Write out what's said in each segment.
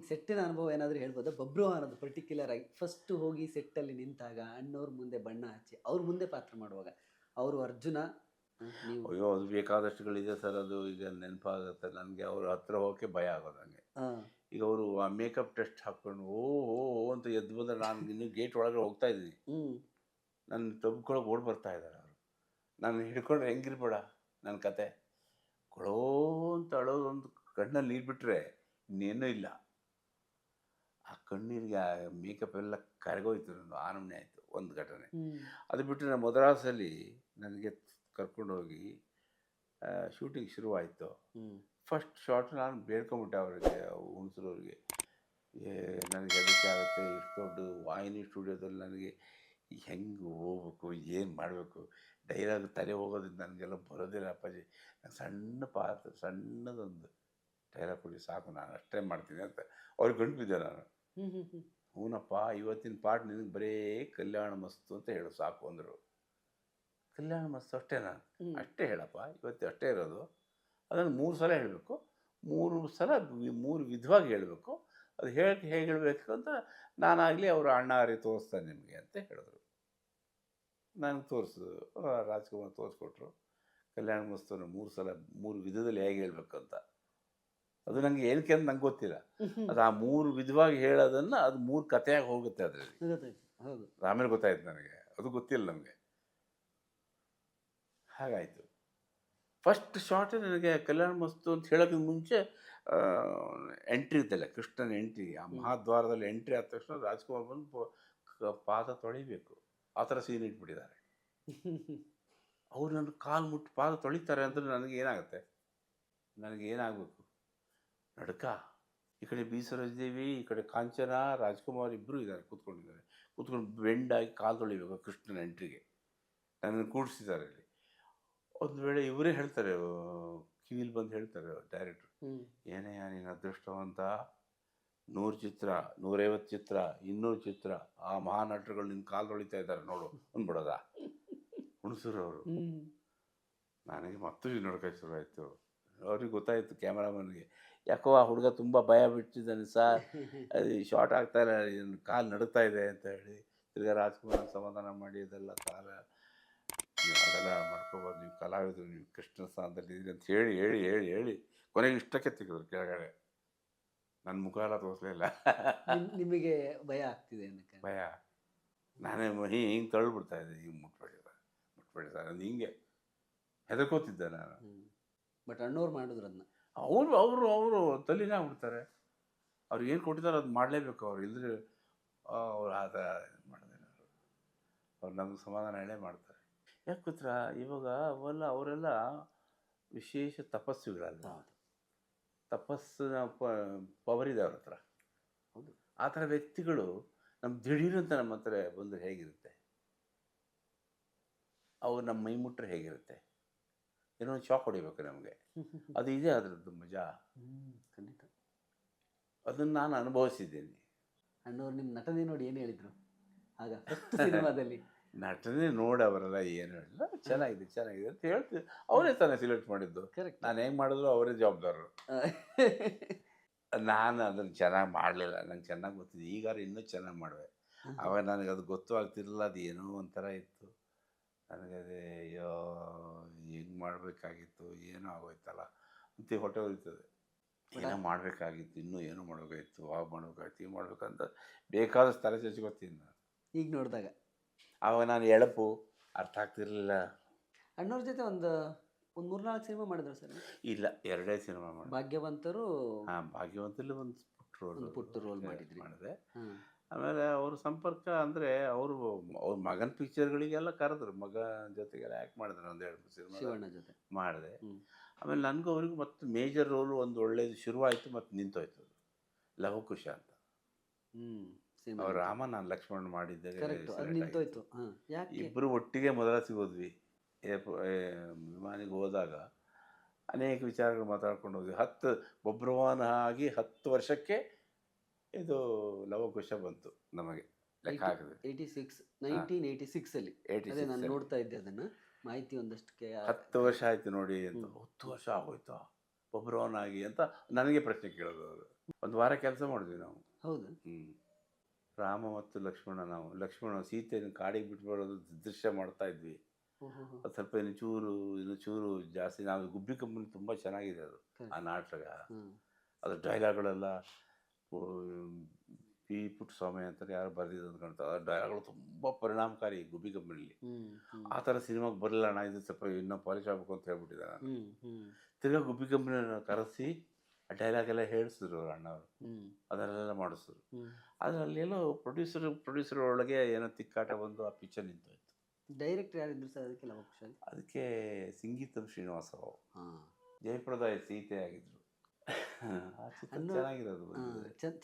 ಹಿಂಗೆ ಸೆಟ್ಟಿನ ಅನುಭವ ಏನಾದರೂ ಹೇಳ್ಬೋದಾ? ಬಬ್ರು ಅನ್ನೋದು ಪರ್ಟಿಕ್ಯುಲರ್ ಆಗಿ ಫಸ್ಟು ಹೋಗಿ ಸೆಟ್ಟಲ್ಲಿ ನಿಂತಾಗ ಅಣ್ಣವ್ರ ಮುಂದೆ ಬಣ್ಣ ಹಚ್ಚಿ ಅವ್ರ ಮುಂದೆ ಪಾತ್ರ ಮಾಡುವಾಗ ಅವರು ಅರ್ಜುನ, ನೀವು ಅಯ್ಯೋ! ಅದು ಬೇಕಾದಷ್ಟುಗಳಿದೆ ಸರ್. ಅದು ಈಗ ನೆನಪಾಗುತ್ತೆ ನನಗೆ. ಅವ್ರ ಹತ್ರ ಹೋಗೋಕ್ಕೆ ಭಯ ಆಗೋದು ನನಗೆ. ಹಾಂ. ಈಗ ಅವರು ಆ ಮೇಕಪ್ ಟೆಸ್ಟ್ ಹಾಕ್ಕೊಂಡು ಓ ಓ ಓ ಅಂತ ಎದ್ದು ಬಂದರೆ ನಾನು ಇನ್ನೂ ಗೇಟ್ ಒಳಗಡೆ ಹೋಗ್ತಾ ಇದ್ದೀನಿ. ಹ್ಞೂ. ನನ್ನ ತಬ್ಕೊಳಕ್ಕೆ ಓಡಿ ಬರ್ತಾ ಇದ್ದಾರೆ ಅವರು. ನಾನು ಹಿಡ್ಕೊಂಡ್ರೆ ಹೆಂಗಿರ್ಬೇಡ ನನ್ನ ಕತೆ. ಕೊಳೋ ಅಂತ ಅಳೋದೊಂದು ಕಣ್ಣಲ್ಲಿ ನೀರು ಬಿಟ್ಟರೆ ಇನ್ನೇನೂ ಇಲ್ಲ. ಆ ಕಣ್ಣೀರಿಗೆ ಆ ಮೇಕಪ್ ಎಲ್ಲ ಕರಗೋಯ್ತು. ನನ್ನ ಆನಮನೆ ಆಯಿತು ಒಂದು ಘಟನೆ. ಅದು ಬಿಟ್ಟರೆ ನಾನು ಮದ್ರಾಸಲ್ಲಿ ನನಗೆ ಕರ್ಕೊಂಡೋಗಿ ಶೂಟಿಂಗ್ ಶುರುವಾಯಿತು. ಫಸ್ಟ್ ಶಾಟ್ ನಾನು ಬೇಡ್ಕೊಂಬಿಟ್ಟೆ ಅವರಿಗೆ, ಹುಣಸೂರವ್ರಿಗೆ. ನನಗೆ ಹೆದರಿಕೆ ಆಗುತ್ತೆ, ಇಷ್ಟು ದೊಡ್ಡ ವಾಹಿನಿ ಸ್ಟುಡಿಯೋದಲ್ಲಿ ನನಗೆ ಹೆಂಗೆ ಹೋಗ್ಬೇಕು, ಏನು ಮಾಡಬೇಕು, ಡೈಲಾಗ್ ತಲೆ ಹೋಗೋದ್ರಿಂದ ನನಗೆಲ್ಲ ಬರೋದಿಲ್ಲ ಅಪ್ಪಾಜಿ. ನಾನು ಸಣ್ಣ ಪಾತ್ರ, ಸಣ್ಣದೊಂದು ಡೈಲಾಗ್ ಕೊಡಿ ಸಾಕು, ನಾನು ಅಷ್ಟೇ ಮಾಡ್ತೀನಿ ಅಂತ ಅವ್ರಿಗೆ ಗಂಟು ಬಿದ್ದೆ ನಾನು. ಹೂನಪ್ಪ, ಇವತ್ತಿನ ಪಾಠ ನಿನಗೆ ಬರೀ ಕಲ್ಯಾಣ ಮಸ್ತು ಅಂತ ಹೇಳು ಸಾಕು ಅಂದರು. ಕಲ್ಯಾಣ ಮಸ್ತು ಅಷ್ಟೇ, ನಾನು ಅಷ್ಟೇ ಹೇಳಪ್ಪ, ಇವತ್ತು ಅಷ್ಟೇ ಇರೋದು. ಅದನ್ನು 3 ಸಲ ಹೇಳಬೇಕು, 3 ಸಲ 3 ವಿಧವಾಗಿ ಹೇಳಬೇಕು. ಅದು ಹೇಗೆ ಹೇಳಬೇಕು ಅಂತ ನಾನಾಗಲಿ ಅವರ ಅಣ್ಣಾರಿ ತೋರಿಸ್ತಾನೆ ನಿಮಗೆ ಅಂತ ಹೇಳಿದ್ರು. ನನಗೆ ತೋರಿಸಿದ್ರು, ರಾಜ್ಕುಮಾರ್ ತೋರಿಸ್ಕೊಟ್ರು. ಕಲ್ಯಾಣ ಮಸ್ತುನ 3 ಸಲ 3 ವಿಧದಲ್ಲಿ ಹೇಗೆ ಹೇಳಬೇಕು ಅಂತ. ಅದು ನನಗೆ ಏನಕ್ಕೆ ಅಂತ ನಂಗೆ ಗೊತ್ತಿಲ್ಲ. ಅದು ಆ 3 ವಿಧವಾಗಿ ಹೇಳೋದನ್ನು ಅದು 3 ಕಥೆಯಾಗಿ ಹೋಗುತ್ತೆ ಅದರಲ್ಲಿ. ಹೌದು. ಆಮೇಲೆ ಗೊತ್ತಾಯ್ತು ನನಗೆ, ಅದು ಗೊತ್ತಿಲ್ಲ ನಮಗೆ. ಹಾಗಾಯಿತು. ಫಸ್ಟ್ ಶಾರ್ಟೇ ನನಗೆ ಕಲ್ಯಾಣ ಮಸ್ತು ಅಂತ ಹೇಳೋಕ್ಕೆ ಮುಂಚೆ ಎಂಟ್ರಿ ಇದ್ದಲ್ಲ, ಕೃಷ್ಣನ ಎಂಟ್ರಿ. ಆ ಮಹಾದ್ವಾರದಲ್ಲಿ ಎಂಟ್ರಿ ಆದ ತಕ್ಷಣ ರಾಜ್ಕುಮಾರ್ ಬಂದು ಪಾದ ತೊಳಿಬೇಕು, ಆ ಥರ ಸೀನ್ ಇಟ್ಬಿಟ್ಟಿದ್ದಾರೆ. ಅವ್ರು ನನ್ನ ಕಾಲು ಮುಟ್ಟಿ ಪಾದ ತೊಳಿತಾರೆ ಅಂದರೆ ನನಗೇನಾಗುತ್ತೆ, ನನಗೇನಾಗಬೇಕು, ನಡ್ಕ. ಈ ಕಡೆ ಬಿ ಸರೋಜದೇವಿ, ಈ ಕಡೆ ಕಾಂಚನ, ರಾಜ್ಕುಮಾರ್ ಇಬ್ಬರು ಇದ್ದಾರೆ, ಕೂತ್ಕೊಂಡು ಬೆಂಡಾಗಿ ಕಾಲು ತೊಳಿಬೇಕು ಕೃಷ್ಣನ ಎಂಟ್ರಿಗೆ. ನನ್ನನ್ನು ಕೂಡಿಸಿದ್ದಾರೆ ಅಲ್ಲಿ. ಒಂದು ವೇಳೆ ಇವರೇ ಹೇಳ್ತಾರೆ, ಕಿವಿಲಿ ಬಂದು ಹೇಳ್ತಾರೆ ಡೈರೆಕ್ಟ್ರು, ಏನೇ ನೀನು ಅದೃಷ್ಟವಂತ, 100 ಚಿತ್ರ, 150 ಚಿತ್ರ, 200 ಚಿತ್ರ, ಆ ಮಹಾನಟರುಗಳು ನಿನ್ನ ಕಾಲು ತೊಳಿತಾ ಇದ್ದಾರೆ ನೋಡು ಅಂದ್ಬಿಡೋದ ಹುಣಸೂರವರು. ನನಗೆ ಮತ್ತೂ ನಡ್ಕ ಶುರುವಾಯಿತು. ಅವ್ರಿಗೆ ಗೊತ್ತಾಯಿತು, ಕ್ಯಾಮರಾಮನ್ಗೆ, ಯಾಕೋ ಆ ಹುಡುಗ ತುಂಬ ಭಯ ಬಿಟ್ಟಿದ್ದಾನೆ ಸರ್, ಅದು ಶಾರ್ಟ್ ಆಗ್ತಾಯಿಲ್ಲ, ಕಾಲು ನಡುಗ್ತಾ ಇದೆ ಅಂತ ಹೇಳಿ ತಿರ್ಗಾ ರಾಜ್ಕುಮಾರ್ ಸಮಾಧಾನ ಮಾಡಿ, ಅದೆಲ್ಲ ಕಾಲ ನೀವು ಅದೆಲ್ಲ ಮಾಡ್ಕೋಬೋದು, ನೀವು ಕಲಾವಿದರು, ನೀವು ಕೃಷ್ಣ ಸ್ಥಾನದಲ್ಲಿ ಇದ್ದೀರಿ ಅಂತ ಹೇಳಿ ಹೇಳಿ ಹೇಳಿ ಹೇಳಿ ಕೊನೆಗೆ ಇಷ್ಟಕ್ಕೆ ತೆಗೆದ್ರು ಕೆಳಗಡೆ. ನನ್ನ ಮುಖ ಎಲ್ಲ ತೋರಿಸ್ಲಿಲ್ಲ. ನಿಮಗೆ ಭಯ ಆಗ್ತಿದೆ ಅನ್ನಕ್ಕೆ? ಭಯ. ನಾನೇ ಹಿಂಗೆ ತಳ್ಳಿಬಿಡ್ತಾ ಇದ್ದೆ, ಹಿಂಗೆ ಮುಟ್ಬೇಡಿ ಸರ್ ಅದು ಹಿಂಗೆ ಹೆದರ್ಕೋತಿದ್ದೆ ನಾನು. ಬಟ್ ಅಣ್ಣವ್ರು ಮಾಡಿದ್ರು ಅದನ್ನ. ಅವರು ತಲೆನೇ ಆಗ್ಬಿಡ್ತಾರೆ. ಅವ್ರು ಏನು ಕೊಟ್ಟಿದ್ದಾರೆ ಅದು ಮಾಡಲೇಬೇಕು. ಅವ್ರು ಇಲ್ಲದ್ರೆ ಅವ್ರು ಆ ಥರ ಮಾಡಿದೆ. ಅವ್ರು ನಮ್ಗೆ ಸಮಾಧಾನ ಹೇಳೇ ಮಾಡ್ತಾರೆ. ಯಾಕೆ ಗೊತ್ತಾ, ಇವಾಗ ಅವರೆಲ್ಲ ವಿಶೇಷ ತಪಸ್ವಿಗಳಲ್ಲ. ತಪಸ್ಸಿನ ಪವರ್ ಇದೆ ಅವ್ರ ಹತ್ರ. ಹೌದು. ಆ ಥರ ವ್ಯಕ್ತಿಗಳು ನಮ್ಮ ದಿಢೀರಂತ ನಮ್ಮ ಹತ್ರ ಬಂದರೆ ಹೇಗಿರುತ್ತೆ, ಅವ್ರು ನಮ್ಮ ಮೈ ಮುಟ್ರೆ ಹೇಗಿರುತ್ತೆ, ಏನೋ ಒಂದು ಶಾಕ್ ಹೊಡಿಬೇಕು ನಮಗೆ. ಅದು ಇದೆ ಅದರದ್ದು ಮಜಾ. ಖಂಡಿತ. ಅದನ್ನು ನಾನು ಅನುಭವಿಸಿದ್ದೀನಿ. ಅಣ್ಣವ್ರು ನಿಮ್ಮ ನಟನೆ ನೋಡಿ ಏನು ಹೇಳಿದರು ಆಗ ಫಸ್ಟ್ ಸಿನಿಮಾದಲ್ಲಿ? ನಟನೆ ನೋಡಿ ಅವರೆಲ್ಲ ಏನು ಹೇಳಿಲ್ಲ, ಚೆನ್ನಾಗಿದೆ ಅಂತ ಹೇಳ್ತೀವಿ. ಅವರೇ ತಾನೇ ಸಿಲೆಕ್ಟ್ ಮಾಡಿದ್ದು. ಕರೆಕ್ಟ್. ನಾನು ಹೆಂಗೆ ಮಾಡಿದ್ರು ಅವರೇ ಜವಾಬ್ದಾರರು. ನಾನು ಅದನ್ನು ಚೆನ್ನಾಗಿ ಮಾಡಲಿಲ್ಲ, ನಂಗೆ ಚೆನ್ನಾಗಿ ಗೊತ್ತಿದೆ. ಈಗಾರು ಇನ್ನೂ ಚೆನ್ನಾಗಿ ಮಾಡುವೆ. ಆವಾಗ ನನಗೆ ಅದು ಗೊತ್ತೂ ಆಗ್ತಿರಲಿಲ್ಲ, ಅದು ಏನೋ ಒಂಥರ ಇತ್ತು ನನಗೆ. ಅದೇ ಅಯ್ಯೋ ಹೆಂಗೆ ಮಾಡಬೇಕಾಗಿತ್ತು, ಏನೋ ಆಗೋಯ್ತಲ್ಲ ಅಂತ ಹೊಟ್ಟೆ ಉರಿತದೆ. ಏನೋ ಮಾಡಬೇಕಾಗಿತ್ತು, ಇನ್ನೂ ಏನೋ ಮಾಡಬೇಕಾಗಿತ್ತು, ಆವಾಗ ಮಾಡಬೇಕಾಗಿತ್ತು, ಈಗ ಮಾಡಬೇಕಂತ ಬೇಕಾದಷ್ಟು ತಲೆ ಚಚ್ಕೊತೀನಿ ನಾನು. ಈಗ ನೋಡಿದಾಗ ಆವಾಗ ನಾನು ಎಳಪು ಅರ್ಥ ಆಗ್ತಿರ್ಲಿಲ್ಲ. ಅಣ್ಣವ್ರ ಜೊತೆ ಒಂದು 3-4 ಸಿನಿಮಾ ಮಾಡಿದ್ರು ಸರ್? ಇಲ್ಲ, 2 ಸಿನಿಮಾ ಮಾಡಿದೆ. ಭಾಗ್ಯವಂತರು. ಹಾಂ, ಭಾಗ್ಯವಂತಲ್ಲಿ ಒಂದು ಪುಟ್ಟ ರೋಲ್ ಮಾಡಿದೆ. ಆಮೇಲೆ ಅವ್ರ ಸಂಪರ್ಕ ಅಂದರೆ ಅವ್ರ ಮಗನ ಪಿಕ್ಚರ್ಗಳಿಗೆಲ್ಲ ಕರೆದ್ರು, ಮಗ ಜೊತೆಗೆಲ್ಲ ಆ್ಯಕ್ಟ್ ಮಾಡಿದ್ರು. ಒಂದು 2-3 ಸಿನಿಮಾ ಶಿವಣ್ಣ ಜೊತೆ ಮಾಡಿದೆ. ಆಮೇಲೆ ನನಗೂ ಅವ್ರಿಗೂ ಮತ್ತು ಮೇಜರ್ ರೋಲು ಒಂದು ಒಳ್ಳೇದು ಶುರುವಾಯಿತು, ಮತ್ತು ನಿಂತೋಯ್ತು. ಅದು ಲವಕುಶ ಅಂತ. ಅವ್ರು ರಾಮ, ನಾನು ಲಕ್ಷ್ಮಣ್ ಮಾಡಿದ್ದೆ. ನಿಂತೋಯ್ತು. ಇಬ್ಬರು ಒಟ್ಟಿಗೆ ಮದ್ರಾಸಿಗೆ ಹೋದ್ವಿ. ವಿಮಾನಿಗೆ ಹೋದಾಗ ಅನೇಕ ವಿಚಾರಗಳು ಮಾತಾಡ್ಕೊಂಡು ಹೋದ್ವಿ. ಬೊಬ್ರವಾನ ಆಗಿ 10 ವರ್ಷಕ್ಕೆ ಇದು ಲವಕುಶ ಬಂತು ನಮಗೆ. ಲೆಕ್ಕ ಹಾಕಿದೆ 1986 ಅದೇ ನಾನು ನೋಡ್ತಾ ಇದ್ದೆ ಅದನ್ನು, ಮಾಹಿತಿ ಒಂದಷ್ಟಕ್ಕೆ. 10 ವರ್ಷ ಆಯಿತು ನೋಡಿ ಅಂತ. 10 ವರ್ಷ ಆಗೋಯ್ತಾ ಬೊಬ್ರವಾನ ಆಗಿ ಅಂತ ನನಗೆ ಪ್ರಶ್ನೆ ಕೇಳೋದು ಅವರು. ಒಂದು ವಾರ ಕೆಲಸ ಮಾಡಿದ್ವಿ ನಾವು. ಹೌದಾ? ರಾಮ ಮತ್ತು ಲಕ್ಷ್ಮಣ ಸೀತೆಯನ್ನು ಕಾಡಿಗೆ ಬಿಟ್ಬಿಡೋದು ದೃಶ್ಯ ಮಾಡ್ತಾ ಇದ್ವಿ. ಓಹೋ. ಅದು ಸ್ವಲ್ಪ ಇನ್ನು ಚೂರು ಜಾಸ್ತಿ. ನಾವು ಗುಬ್ಬಿ ಕಂಪನಿ ತುಂಬ ಚೆನ್ನಾಗಿದೆ ಅದು, ಆ ನಾಟಕ. ಅದು ಡೈಲಾಗ್ಗಳೆಲ್ಲ ಪಿ ಪುಟ್ಟಸ್ವಾಮಿ ಅಂತಾರೆ ಯಾರು ಬರೆದಿದ್ದು ಅಂತ ಕಾಣ್ತಾರೆ. ಆ ಡೈಲಾಗ್ಗಳು ತುಂಬ ಪರಿಣಾಮಕಾರಿ ಗುಬ್ಬಿ ಕಂಪನಿಲಿ. ಆ ಥರ ಸಿನಿಮಾಗೆ ಬರಲಿಲ್ಲ ಅಣ್ಣ, ಇದು ಸ್ವಲ್ಪ ಇನ್ನೂ ಪಾಲಿಶ್ ಆಗಬೇಕು ಅಂತ ಹೇಳ್ಬಿಟ್ಟಿದ್ದೆ ನಾನು. ತಿರ್ಗಾ ಗುಬ್ಬಿ ಕಂಪನಿಯನ್ನು ಕರೆಸಿ ಆ ಡೈಲಾಗ್ ಎಲ್ಲ ಹೇಳಿಸಿದ್ರು ಅವ್ರು ಅಣ್ಣವರು, ಅದನ್ನೆಲ್ಲ ಮಾಡಿಸಿದ್ರು. ಆದರೆ ಅಲ್ಲೆಲ್ಲೋ ಪ್ರೊಡ್ಯೂಸರ್ ಒಳಗೆ ಏನೋ ತಿಕ್ಕಾಟ ಬಂದು ಆ ಪಿಕ್ಚರ್ ನಿಂತೋಯ್ತು. ಡೈರೆಕ್ಟರ್ ಯಾರಿದ್ರು ಸರ್ ಅದಕ್ಕೆಲ್ಲ ಅವಕಾಶ? ಅದಕ್ಕೆ ಸಂಗೀತಂ ಶ್ರೀನಿವಾಸರಾವ್, ಜಯಪ್ರದಾ ಸೀತೆ ಆಗಿದ್ರು. ಆ ಚಿತ್ರ ಚೆನ್ನಾಗಿರೋದು,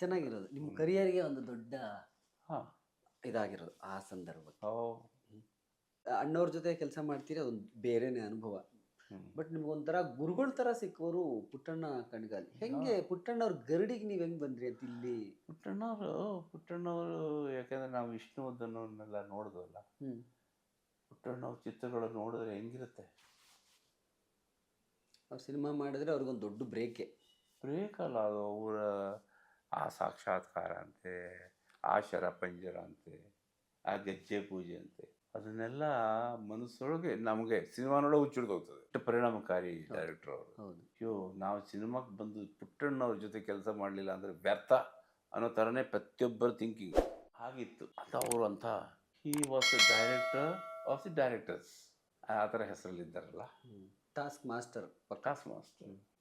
ಚೆನ್ನಾಗಿರೋದು. ನಿಮ್ಮ ಕರಿಯರ್ಗೆ ಒಂದು ದೊಡ್ಡ ಇದಾಗಿರೋದು ಆ ಸಂದರ್ಭ. ಅಣ್ಣವ್ರ ಜೊತೆ ಕೆಲಸ ಮಾಡ್ತೀರಿ, ಅದೊಂದು ಬೇರೆನೇ ಅನುಭವ. ಬಟ್ ನಿಮ್ಗೊಂಥರ ಗುರುಗಳ ಥರ ಸಿಕ್ಕವರು ಪುಟ್ಟಣ್ಣ ಕಣಗಾಲ್. ಹೆಂಗೆ ಪುಟ್ಟಣ್ಣವ್ರ ಗರಡಿಗೆ ನೀವು ಹೆಂಗೆ ಬಂದ್ರಿ ಅಂತ ಇಲ್ಲಿ? ಪುಟ್ಟಣ್ಣವರು ಯಾಕಂದರೆ ನಾವು ವಿಷ್ಣುವರ್ಧನವ್ರನ್ನೆಲ್ಲ ನೋಡಿದ್ವಲ್ಲ, ಪುಟ್ಟಣ್ಣವ್ರ ಚಿತ್ರಗಳು ನೋಡಿದ್ರೆ ಹೆಂಗಿರುತ್ತೆ. ಅವ್ರು ಸಿನಿಮಾ ಮಾಡಿದ್ರೆ ಅವ್ರಿಗೊಂದು ದೊಡ್ಡ ಬ್ರೇಕ್ ಅಲ್ಲ ಅದು. ಅವರ ಆ ಸಾಕ್ಷಾತ್ಕಾರ ಅಂತೆ, ಆ ಶರಪಂಜರ ಅಂತೆ, ಆ ಗೆಜ್ಜೆ ಪೂಜೆ ಅಂತೆ, ಅದನ್ನೆಲ್ಲ ಮನಸ್ಸೊಳಗೆ ನಮಗೆ ಸಿನಿಮಾ ನೋಡೋ ಹುಚ್ಚಿಡ್ದೋಗ್ತದೆ. ಅಷ್ಟು ಪರಿಣಾಮಕಾರಿ ಡೈರೆಕ್ಟರ್ ಅವರು. ಅಯ್ಯೋ, ನಾವು ಸಿನಿಮಾಕ್ಕೆ ಬಂದು ಪುಟ್ಟಣ್ಣವ್ರ ಜೊತೆ ಕೆಲಸ ಮಾಡಲಿಲ್ಲ ಅಂದರೆ ವ್ಯರ್ಥ ಅನ್ನೋ ಥರನೇ ಪ್ರತಿಯೊಬ್ಬರ ಥಿಂಕಿಂಗ್ ಆಗಿತ್ತು ಅಂತ. ಅವರು ಅಂತ he was the director of the directors, ಆ ಥರ ಹೆಸರಲ್ಲಿದ್ದಾರಲ್ಲ, ಟಾಸ್ಕ್ ಮಾಸ್ಟರ್.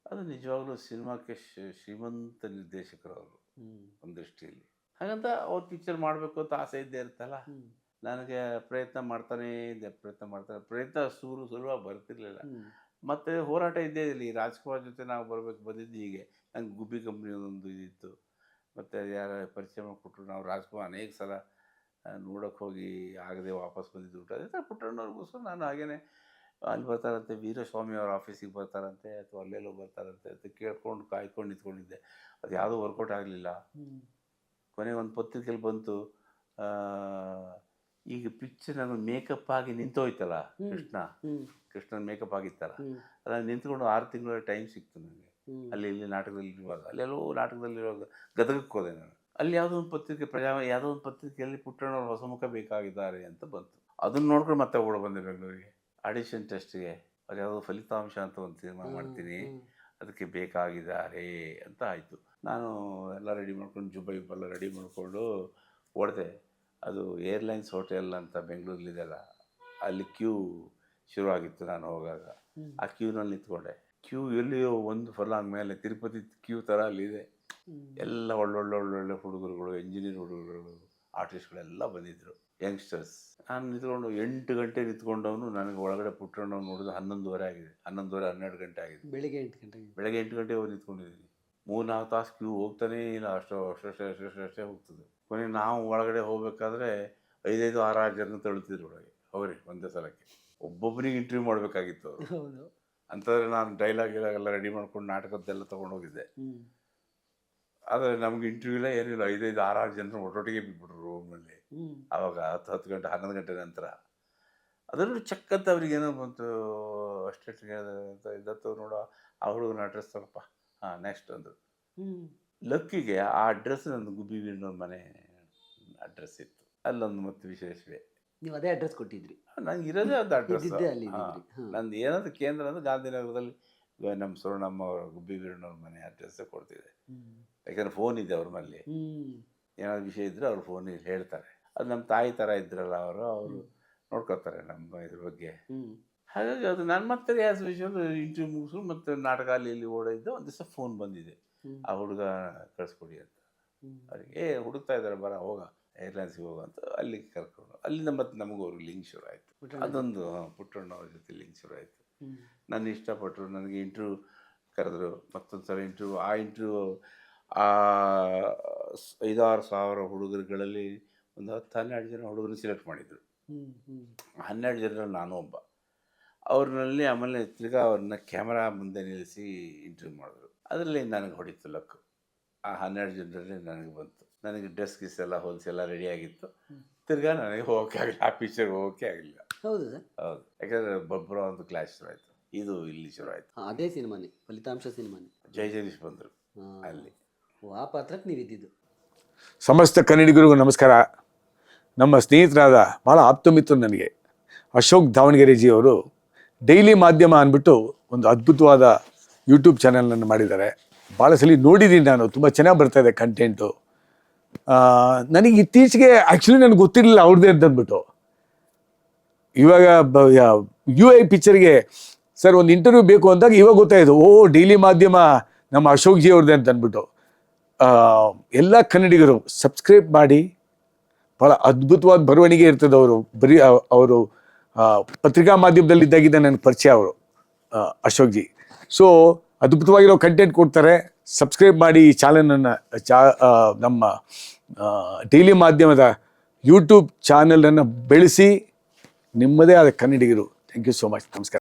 ಅದು ನಿಜವಾಗ್ಲೂ ಸಿನಿಮಾಕ್ಕೆ ಶ್ರೀಮಂತ ನಿರ್ದೇಶಕರು ಅವರು ಒಂದು ದೃಷ್ಟಿಯಲ್ಲಿ. ಹಾಗಂತ ಅವ್ರ ಪಿಕ್ಚರ್ ಮಾಡಬೇಕು ಅಂತ ಆಸೆ ಇದ್ದೇ ಇರುತ್ತಲ್ಲ. ನನಗೆ ಪ್ರಯತ್ನ ಮಾಡ್ತಾನೆ ಇದ್ದೆ, ಪ್ರಯತ್ನ ಸುಲಭ ಬರ್ತಿರ್ಲಿಲ್ಲ. ಮತ್ತು ಹೋರಾಟ ಇದ್ದೇ ಇಲ್ಲಿ. ರಾಜ್ಕುಮಾರ್ ಜೊತೆ ನಾವು ಬಂದಿದ್ದು ಹೀಗೆ. ನಂಗೆ ಗುಬ್ಬಿ ಕಂಪ್ನಿ ಒಂದು ಇದಿತ್ತು, ಮತ್ತು ಯಾರ ಪರಿಚಯ ಮಾಡಿಕೊಟ್ರು. ನಾವು ರಾಜ್ಕುಮಾರ್ ಅನೇಕ ಸಲ ನೋಡೋಕ್ಕೆ ಹೋಗಿ ಆಗದೆ ವಾಪಸ್ ಬಂದಿದ್ದು ಊಟ. ಅದೇ ಥರ ಪುಟ್ಟಣ್ಣವ್ರಿಗೋಸ್ಕರ ನಾನು ಹಾಗೇ ಅಲ್ಲಿ ಬರ್ತಾರಂತೆ, ವೀರಸ್ವಾಮಿ ಅವ್ರ ಆಫೀಸಿಗೆ ಬರ್ತಾರಂತೆ ಅಥವಾ ಅಲ್ಲೆಲ್ಲೋ ಬರ್ತಾರಂತೆ ಅಂತ ಕಾಯ್ಕೊಂಡು ನಿಂತ್ಕೊಂಡಿದ್ದೆ. ಅದು ಯಾವುದೂ ವರ್ಕೌಟ್ ಆಗಲಿಲ್ಲ. ಕೊನೆಗೆ ಒಂದು ಪತ್ರಿಕೆಯಲ್ಲಿ ಬಂತು, ಈಗ ಪಿಕ್ಚರ್ ನಾನು ಮೇಕಪ್ ಆಗಿ ನಿಂತೋಯ್ತಲ್ಲ, ಕೃಷ್ಣನ ಮೇಕಪ್ ಆಗಿತ್ತಲ್ಲ, ಅದನ್ನು ನಿಂತ್ಕೊಂಡು 6 ತಿಂಗಳ ಟೈಮ್ ಸಿಕ್ತು ನನಗೆ. ಇಲ್ಲಿ ನಾಟಕದಲ್ಲಿ ಇರುವಾಗ, ಅಲ್ಲೆಲ್ಲೋ ನಾಟಕದಲ್ಲಿರುವಾಗ ಗದಗಕ್ಕೆ ಹೋದೆ ನಾನು. ಅಲ್ಲಿ ಯಾವುದೋ ಒಂದು ಪತ್ರಿಕೆ ಯಾವುದೋ ಒಂದು ಪತ್ರಿಕೆಯಲ್ಲಿ ಪುಟ್ಟಣ್ಣವ್ರು ಹೊಸ ಮುಖ ಬೇಕಾಗಿದ್ದಾರೆ ಅಂತ ಬಂತು. ಅದನ್ನು ನೋಡ್ಕೊಂಡು ಮತ್ತೆ ಓಡ ಬಂದೆ ಬೆಂಗಳೂರಿಗೆ ಆಡಿಷನ್ ಟೆಸ್ಟ್ಗೆ. ಅದು ಯಾವುದೋ ಫಲಿತಾಂಶ ಅಂತ ಒಂದು ಸಿನಿಮಾ ಮಾಡ್ತೀನಿ, ಅದಕ್ಕೆ ಬೇಕಾಗಿದ್ದಾರೆ ಅಂತ ಆಯಿತು. ನಾನು ಎಲ್ಲ ರೆಡಿ ಮಾಡ್ಕೊಂಡು ಜುಬ್ಬೆಲ್ಲ ರೆಡಿ ಮಾಡಿಕೊಂಡು ಓಡಿದೆ. ಅದು ಏರ್ಲೈನ್ಸ್ ಹೋಟೆಲ್ ಅಂತ ಬೆಂಗಳೂರಲ್ಲಿದೆಯಲ್ಲ, ಅಲ್ಲಿ ಕ್ಯೂ ಶುರುವಾಗಿತ್ತು ನಾನು ಹೋಗಾಗ. ಆ ಕ್ಯೂನಲ್ಲಿ ನಿಂತ್ಕೊಂಡೆ. ಕ್ಯೂ ಎಲ್ಲಿಯೋ ಒಂದು ಫಲಾಂಗ್ ಮೇಲೆ ತಿರುಪತಿ ಕ್ಯೂ ಥರ ಅಲ್ಲಿದೆ. ಎಲ್ಲ ಒಳ್ಳೊಳ್ಳೆ ಹುಡುಗರುಗಳು, ಇಂಜಿನಿಯರ್ ಹುಡುಗರುಗಳು, ಆರ್ಟಿಸ್ಟ್ಗಳೆಲ್ಲ ಬಂದಿದ್ದರು, ಯಂಗ್ಸ್ಟರ್ಸ್. ನಾನು ನಿಂತ್ಕೊಂಡು 8 ಗಂಟೆ ನಿಂತ್ಕೊಂಡವನು ನನಗೆ ಒಳಗಡೆ ಪುಟ್ಟಣ್ಣವ್ನು ನೋಡಿದ್ರೆ 11:30 ಆಗಿದೆ. 11:30, 12 ಗಂಟೆ ಆಗಿದೆ. ಬೆಳಿಗ್ಗೆ 8 ಗಂಟೆ ಹೋಗಿ ನಿಂತ್ಕೊಂಡಿದ್ದೀನಿ. 3-4 ತಾಸು ಕ್ಯೂ ಹೋಗ್ತಾನೇ ಇಲ್ಲ, ಅಷ್ಟೇ ಹೋಗ್ತದೆ. ಕೊನೆಗೆ ನಾವು ಒಳಗಡೆ ಹೋಗ್ಬೇಕಾದ್ರೆ 5-6 ಜನ ತಳ್ತಿದ್ರು ಒಳಗೆ. ಹೋಗ್ರಿ ಒಂದೇ ಸಲಕ್ಕೆ. ಒಬ್ಬೊಬ್ಬನಿಗೆ ಇಂಟರ್ವ್ಯೂ ಮಾಡಬೇಕಾಗಿತ್ತು ಅವರು. ಅಂತಂದರೆ ನಾನು ಡೈಲಾಗ್ ಎಲ್ಲ ರೆಡಿ ಮಾಡ್ಕೊಂಡು ನಾಟಕದ್ದೆಲ್ಲ ತೊಗೊಂಡೋಗಿದ್ದೆ. ಆದರೆ ನಮ್ಗೆ ಇಂಟರ್ವ್ಯೂ ಇಲ್ಲ, ಏನಿಲ್ಲ. 5-6 ಜನರು ಒಟ್ಟೊಟ್ಟಿಗೆ ಬಿಟ್ಬಿಟ್ರು ರೂಮಲ್ಲಿ. ಆವಾಗ 10 ಗಂಟೆ 11 ಗಂಟೆ ನಂತರ ಅದರಲ್ಲಿ ಚಕ್ಕಂತ ಅವ್ರಿಗೆ ಏನೋ ಬಂತು, ಅಷ್ಟೇ ಅಂತ ಇದ್ದತ್ತು. ನೋಡೋ ಆ ಹುಡುಗನ ಅಡ್ರೆಸ್ ತಗೋಪ್ಪ, ನೆಕ್ಸ್ಟ್ ಅಂದರು. ಲಕ್ಕಿಗೆ ಆ ಅಡ್ರೆಸ್ ನನ್ನ ಗುಬ್ಬಿ ವೀರಣ್ಣವ್ರ ಮನೆ ಅಡ್ರೆಸ್ ಇತ್ತು. ಅಲ್ಲೊಂದು ಮತ್ತೆ ವಿಶೇಷವೇ. ನೀವು ಅದೇ ಅಡ್ರೆಸ್ ಕೊಟ್ಟಿದ್ರಿ? ನಂಗೆ ಇರೋದೇ ಅದು ಅಡ್ರೆಸ್. ನಂದು ಏನಾದರೂ ಕೇಂದ್ರ ಅಂದರೆ ಗಾಂಧಿನಗರದಲ್ಲಿ ನಮ್ಮ ಸುವರ್ಣಮ್ಮ ಅವರ ಗುಬ್ಬಿ ವೀರಣ್ಣವ್ರ ಮನೆ ಅಡ್ರೆಸ್ಸೇ ಕೊಡ್ತಿದ್ದೆ. ಯಾಕಂದರೆ ಫೋನ್ ಇದೆ ಅವ್ರ ಮನೇಲಿ, ಏನಾದ್ರು ವಿಷಯ ಇದ್ದರೆ ಅವ್ರು ಫೋನಲ್ಲಿ ಹೇಳ್ತಾರೆ. ಅದು ನಮ್ಮ ತಾಯಿ ಥರ ಇದ್ರಲ್ಲ ಅವರು ನೋಡ್ಕೊತಾರೆ ನಮ್ಮ ಇದ್ರ ಬಗ್ಗೆ. ಹಾಗಾಗಿ ಅದು ನಾನು ಮತ್ತೆ ಯಾಸ್ ವಿಷಯದ ಇಂಟರ್ವ್ಯೂ ಮುಗಿಸ್ಕೊಂಡು ಮತ್ತೆ ನಾಟಕ ಅಲ್ಲಿ ಓಡಿದ್ದು. ಒಂದು ದಿವಸ ಫೋನ್ ಬಂದಿದೆ, ಆ ಹುಡುಗ ಕಳಿಸ್ಕೊಡಿ ಅಂತ. ಅವರಿಗೆ ಹುಡುಕ್ತಾ ಇದ್ದಾರೆ, ಬರ ಹೋಗ ಏರ್ಲೈನ್ಸ್ಗೆ ಹೋಗ ಅಂತ. ಅಲ್ಲಿಗೆ ಕರ್ಕೊಂಡು ಅಲ್ಲಿಂದ ಮತ್ತೆ ನಮಗೂ ಅವ್ರಿಗೆ ಲಿಂಕ್ ಶುರು ಆಯಿತು. ಅದೊಂದು ಪುಟ್ಟಣ್ಣವ್ರ ಜೊತೆ ಲಿಂಕ್ ಶುರು ಆಯಿತು. ನನ್ನ ಇಷ್ಟಪಟ್ಟರು, ನನಗೆ ಇಂಟರ್ವ್ಯೂ ಕರೆದ್ರು. ಮತ್ತೊಂದು ಸಲ ಆ ಇಂಟರ್ವ್ಯೂ 5-6 ಸಾವಿರ ಹುಡುಗರುಗಳಲ್ಲಿ ಒಂದು 10-12 ಜನ ಹುಡುಗರನ್ನ ಸೆಲೆಕ್ಟ್ ಮಾಡಿದರು. 12 ಜನರಲ್ಲಿ ನಾನು ಒಬ್ಬ. ಅವ್ರನ್ನಲ್ಲಿ ಆಮೇಲೆ ತಿರ್ಗಾ ಅವ್ರನ್ನ ಕ್ಯಾಮ್ರಾ ಮುಂದೆ ನಿಲ್ಲಿಸಿ ಇಂಟರ್ವ್ಯೂ ಮಾಡಿದ್ರು. ಅದರಲ್ಲಿ ನನಗೆ ಹೊಡಿತು ಲಕ್ಕು. ಆ 12 ಜನರಲ್ಲಿ ನನಗೆ ಬಂತು. ನನಗೆ ಡ್ರೆಸ್ ಗಿಸ್ ಎಲ್ಲ ಹೊಲಿಸಿ ಎಲ್ಲ ರೆಡಿಯಾಗಿತ್ತು. ತಿರ್ಗಾ ನನಗೆ ಹೋಗೋಕ್ಕೆ ಆಗಲಿಲ್ಲ, ಆ ಪಿಕ್ಚರ್ಗೆ ಹೋಗೋಕ್ಕೆ ಆಗಲಿಲ್ಲ. ಹೌದು ಸರ್? ಹೌದು. ಯಾಕಂದರೆ ಬಬ್ರ ಒಂದು ಕ್ಲಾಶ್ ಶುರು ಆಯಿತು. ಇದು ಇಲ್ಲಿ ಶುರು ಆಯಿತು. ಅದೇ ಸಿನಿಮಾನೇ, ಫಲಿತಾಂಶ ಸಿನಿಮಾನೇ. ಜಗದೀಶ್ ಬಂದರು ಅಲ್ಲಿ. ಆ ಪಾತ್ರಕ್ಕೆ ನೀವು ಇದ್ದಿದ್ದು. ಸಮಸ್ತ ಕನ್ನಡಿಗರಿಗೂ ನಮಸ್ಕಾರ. ನಮ್ಮ ಸ್ನೇಹಿತರಾದ ಭಾಳ ಆಪ್ತಮಿತ್ರರು ನನಗೆ ಅಶೋಕ್ ದಾವಣಗೆರೆಜಿಯವರು ಡೈಲಿ ಮಾಧ್ಯಮ ಅಂದ್ಬಿಟ್ಟು ಒಂದು ಅದ್ಭುತವಾದ ಯೂಟ್ಯೂಬ್ ಚಾನಲನ್ನು ಮಾಡಿದ್ದಾರೆ. ಭಾಳ ಸಲ ನೋಡಿದ್ದೀನಿ ನಾನು, ತುಂಬ ಚೆನ್ನಾಗಿ ಬರ್ತಾಯಿದೆ ಕಂಟೆಂಟು. ನನಗೆ ಇತ್ತೀಚೆಗೆ ಆ್ಯಕ್ಚುಲಿ ನನಗೆ ಗೊತ್ತಿರಲಿಲ್ಲ ಅವ್ರದ್ದೇ ಅಂತಂದ್ಬಿಟ್ಟು. ಇವಾಗ UI ಪಿಕ್ಚರ್ಗೆ ಸರ್ ಒಂದು ಇಂಟರ್ವ್ಯೂ ಬೇಕು ಅಂದಾಗ ಇವಾಗ ಗೊತ್ತಾಯಿತು, ಡೈಲಿ ಮಾಧ್ಯಮ ನಮ್ಮ ಅಶೋಕ್ ಜಿ ಅವ್ರದ್ದೇ ಅಂತ ಅಂದ್ಬಿಟ್ಟು. ಎಲ್ಲ ಕನ್ನಡಿಗರು ಸಬ್ಸ್ಕ್ರೈಬ್ ಮಾಡಿ. ಭಾಳ ಅದ್ಭುತವಾದ ಬರವಣಿಗೆ ಇರ್ತದೆ. ಅವರು ಪತ್ರಿಕಾ ಮಾಧ್ಯಮದಲ್ಲಿ ಇದ್ದಾಗಿದ್ದ ನನಗೆ ಪರಿಚಯ ಅವರು ಅಶೋಕ್ ಜಿ. ಸೊ ಅದ್ಭುತವಾಗಿರೋ ಕಂಟೆಂಟ್ ಕೊಡ್ತಾರೆ. ಸಬ್ಸ್ಕ್ರೈಬ್ ಮಾಡಿ ಈ ಚಾನಲನ್ನು, ನಮ್ಮ ಡೈಲಿ ಮಾಧ್ಯಮದ ಯೂಟ್ಯೂಬ್ ಚಾನಲನ್ನು ಬೆಳೆಸಿ ನಿಮ್ಮದೇ ಆದ ಕನ್ನಡಿಗರು. Thank you so much. ನಮಸ್ಕಾರ.